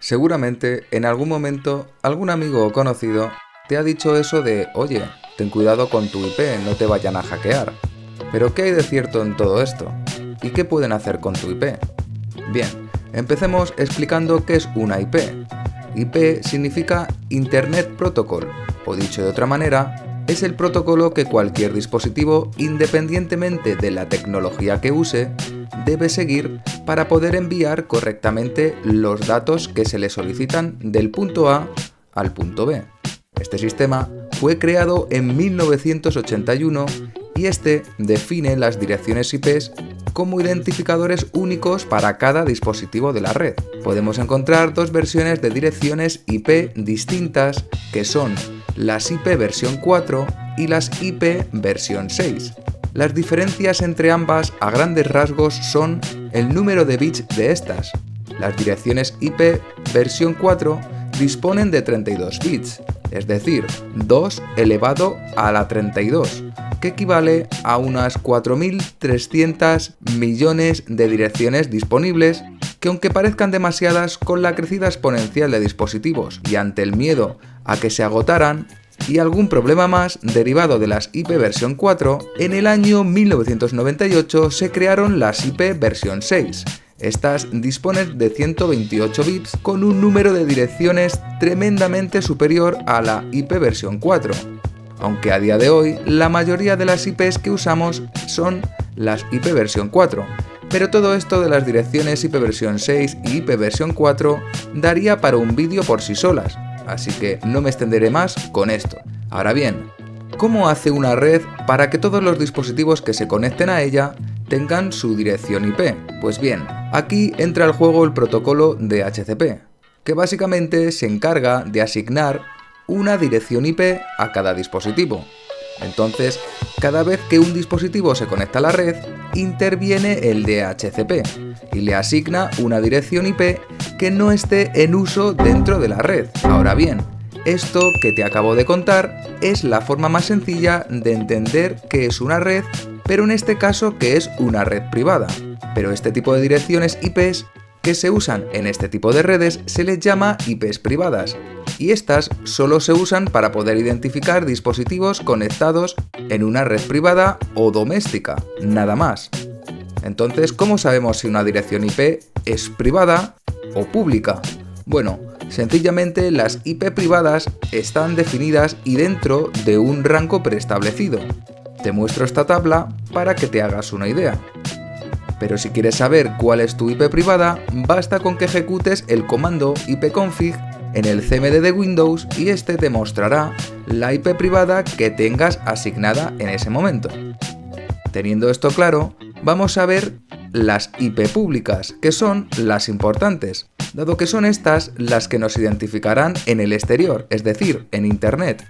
Seguramente en algún momento algún amigo o conocido te ha dicho eso de oye, ten cuidado con tu IP, no te vayan a hackear. Pero ¿qué hay de cierto en todo esto? ¿Y qué pueden hacer con tu IP? Bien, empecemos explicando qué es una IP. IP significa Internet Protocol, o dicho de otra manera, es el protocolo que cualquier dispositivo, independientemente de la tecnología que use, debe seguir para poder enviar correctamente los datos que se le solicitan del punto A al punto B. Este sistema fue creado en 1981 y este define las direcciones IPs como identificadores únicos para cada dispositivo de la red. Podemos encontrar dos versiones de direcciones IP distintas que son las IP versión 4 y las IP versión 6. Las diferencias entre ambas a grandes rasgos son el número de bits de estas. Las direcciones IP versión 4 disponen de 32 bits, es decir, 2 elevado a la 32, que equivale a unas 4.300 millones de direcciones disponibles, que aunque parezcan demasiadas, con la crecida exponencial de dispositivos y ante el miedo a que se agotaran, y algún problema más derivado de las IP versión 4, en el año 1998 se crearon las IP versión 6. Estas disponen de 128 bits con un número de direcciones tremendamente superior a la IP versión 4. Aunque a día de hoy la mayoría de las IPs que usamos son las IP versión 4. Pero todo esto de las direcciones IP versión 6 y IP versión 4 daría para un vídeo por sí solas. Así que no me extenderé más con esto. Ahora bien, ¿cómo hace una red para que todos los dispositivos que se conecten a ella tengan su dirección IP? Pues bien, aquí entra al juego el protocolo DHCP, que básicamente se encarga de asignar una dirección IP a cada dispositivo. Entonces, cada vez que un dispositivo se conecta a la red, interviene el DHCP y le asigna una dirección IP que no esté en uso dentro de la red. Ahora bien, esto que te acabo de contar es la forma más sencilla de entender qué es una red, pero en este caso qué es una red privada. Pero este tipo de direcciones IPs que se usan en este tipo de redes se les llama IPs privadas, y estas solo se usan para poder identificar dispositivos conectados en una red privada o doméstica, nada más. Entonces, ¿cómo sabemos si una dirección IP es privada o pública? Bueno, sencillamente las IP privadas están definidas y dentro de un rango preestablecido. Te muestro esta tabla para que te hagas una idea. Pero si quieres saber cuál es tu IP privada, basta con que ejecutes el comando ipconfig en el CMD de Windows y este te mostrará la IP privada que tengas asignada en ese momento. Teniendo esto claro, vamos a ver las IP públicas, que son las importantes, dado que son estas las que nos identificarán en el exterior, es decir, en Internet.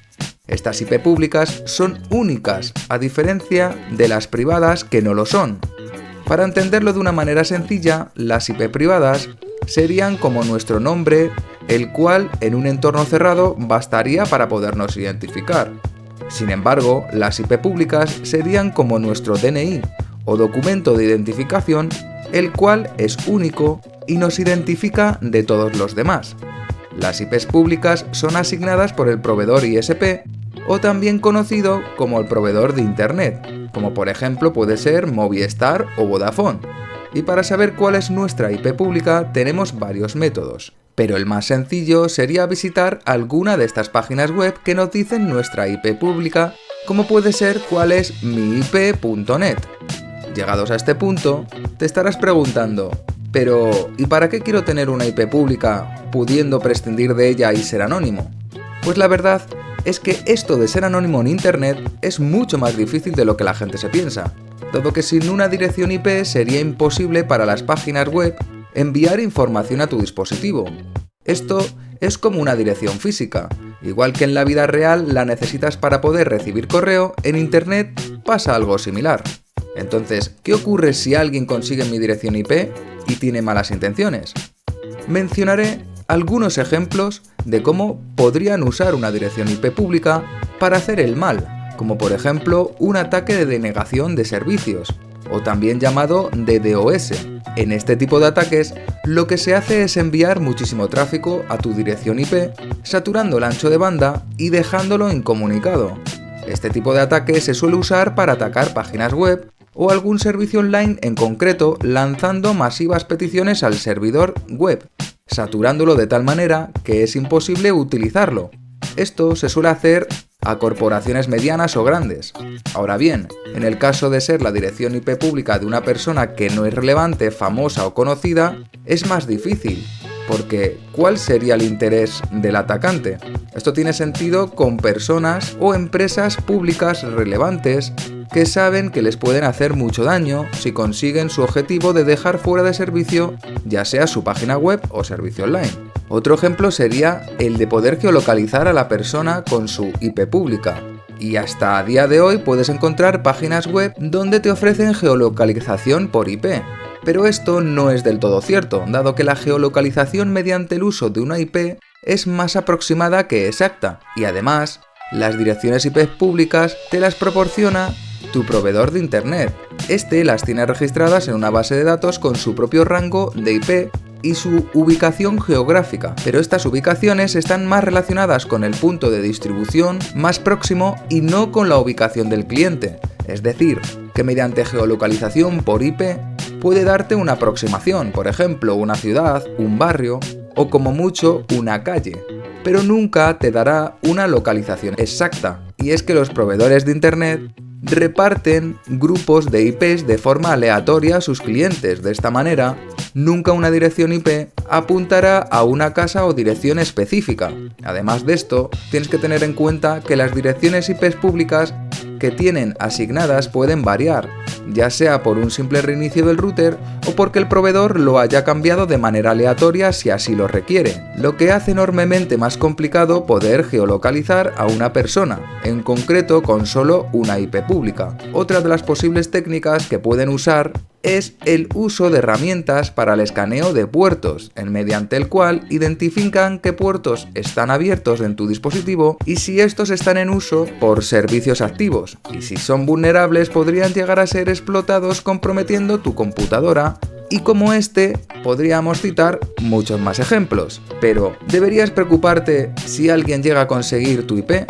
Estas IP públicas son únicas, a diferencia de las privadas que no lo son. Para entenderlo de una manera sencilla, las IP privadas serían como nuestro nombre, el cual en un entorno cerrado bastaría para podernos identificar. Sin embargo, las IP públicas serían como nuestro DNI o documento de identificación, el cual es único y nos identifica de todos los demás. Las IPs públicas son asignadas por el proveedor ISP o también conocido como el proveedor de Internet, como por ejemplo puede ser Movistar o Vodafone. Y para saber cuál es nuestra IP pública tenemos varios métodos, pero el más sencillo sería visitar alguna de estas páginas web que nos dicen nuestra IP pública, como puede ser cuál es miip.net. Llegados a este punto, te estarás preguntando, pero ¿y para qué quiero tener una IP pública pudiendo prescindir de ella y ser anónimo? Pues la verdad es que esto de ser anónimo en Internet es mucho más difícil de lo que la gente se piensa, dado que sin una dirección IP sería imposible para las páginas web enviar información a tu dispositivo. Esto es como una dirección física, igual que en la vida real la necesitas para poder recibir correo, en Internet pasa algo similar. Entonces, ¿qué ocurre si alguien consigue mi dirección IP y tiene malas intenciones? Mencionaré algunos ejemplos de cómo podrían usar una dirección IP pública para hacer el mal, como por ejemplo un ataque de denegación de servicios. o también llamado DDoS. En este tipo de ataques, lo que se hace es enviar muchísimo tráfico a tu dirección IP, saturando el ancho de banda y dejándolo incomunicado. Este tipo de ataque se suele usar para atacar páginas web o algún servicio online en concreto, lanzando masivas peticiones al servidor web, saturándolo de tal manera que es imposible utilizarlo. Esto se suele hacer a corporaciones medianas o grandes. Ahora bien, en el caso de ser la dirección IP pública de una persona que no es relevante, famosa o conocida, es más difícil, porque ¿cuál sería el interés del atacante? Esto tiene sentido con personas o empresas públicas relevantes que saben que les pueden hacer mucho daño si consiguen su objetivo de dejar fuera de servicio ya sea su página web o servicio online. Otro ejemplo sería el de poder geolocalizar a la persona con su IP pública. Y hasta a día de hoy puedes encontrar páginas web donde te ofrecen geolocalización por IP. Pero esto no es del todo cierto, dado que la geolocalización mediante el uso de una IP es más aproximada que exacta, y además, las direcciones IP públicas te las proporciona tu proveedor de internet. Este las tiene registradas en una base de datos con su propio rango de IP y su ubicación geográfica, pero estas ubicaciones están más relacionadas con el punto de distribución más próximo y no con la ubicación del cliente. Es decir, que mediante geolocalización por IP puede darte una aproximación, por ejemplo, una ciudad, un barrio o como mucho una calle, pero nunca te dará una localización exacta. Y es que los proveedores de internet reparten grupos de IPs de forma aleatoria a sus clientes. De esta manera, nunca una dirección IP apuntará a una casa o dirección específica. Además de esto, tienes que tener en cuenta que las direcciones IP públicas que tienen asignadas pueden variar, ya sea por un simple reinicio del router o porque el proveedor lo haya cambiado de manera aleatoria si así lo requiere, lo que hace enormemente más complicado poder geolocalizar a una persona, en concreto con solo una IP pública. Otra de las posibles técnicas que pueden usar es el uso de herramientas para el escaneo de puertos, mediante el cual identifican qué puertos están abiertos en tu dispositivo y si estos están en uso por servicios activos, y si son vulnerables podrían llegar a ser explotados comprometiendo tu computadora. Y como este, podríamos citar muchos más ejemplos. Pero, ¿deberías preocuparte si alguien llega a conseguir tu IP?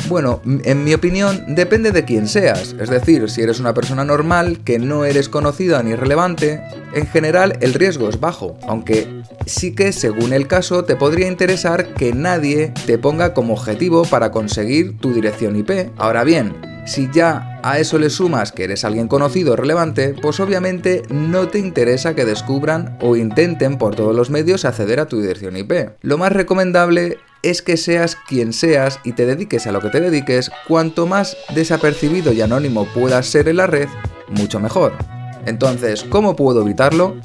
Bueno, en mi opinión, depende de quién seas. Es decir, si eres una persona normal, que no eres conocida ni relevante, en general el riesgo es bajo, aunque sí que según el caso te podría interesar que nadie te ponga como objetivo para conseguir tu dirección IP. Ahora bien, si ya a eso le sumas que eres alguien conocido o relevante, pues obviamente no te interesa que descubran o intenten por todos los medios acceder a tu dirección IP. Lo más recomendable es que seas quien seas y te dediques a lo que te dediques, cuanto más desapercibido y anónimo puedas ser en la red, mucho mejor. Entonces, ¿cómo puedo evitarlo?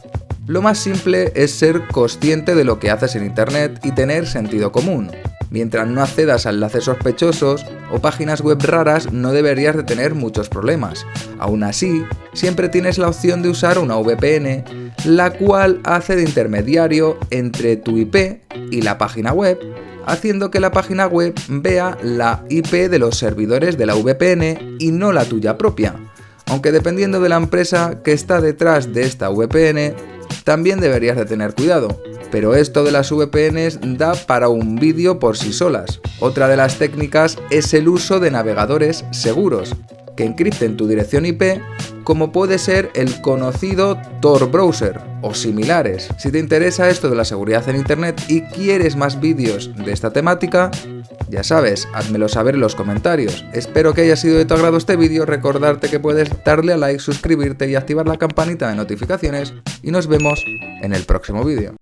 Lo más simple es ser consciente de lo que haces en internet y tener sentido común. Mientras no accedas a enlaces sospechosos o páginas web raras, no deberías de tener muchos problemas. Aún así, siempre tienes la opción de usar una VPN, la cual hace de intermediario entre tu IP y la página web, haciendo que la página web vea la IP de los servidores de la VPN y no la tuya propia. Aunque dependiendo de la empresa que está detrás de esta VPN, también deberías de tener cuidado. Pero esto de las VPNs da para un vídeo por sí solas. Otra de las técnicas es el uso de navegadores seguros, que encripten tu dirección IP, como puede ser el conocido Tor Browser o similares. Si te interesa esto de la seguridad en internet y quieres más vídeos de esta temática, ya sabes, házmelo saber en los comentarios. Espero que haya sido de tu agrado este vídeo, recordarte que puedes darle a like, suscribirte y activar la campanita de notificaciones y nos vemos en el próximo vídeo.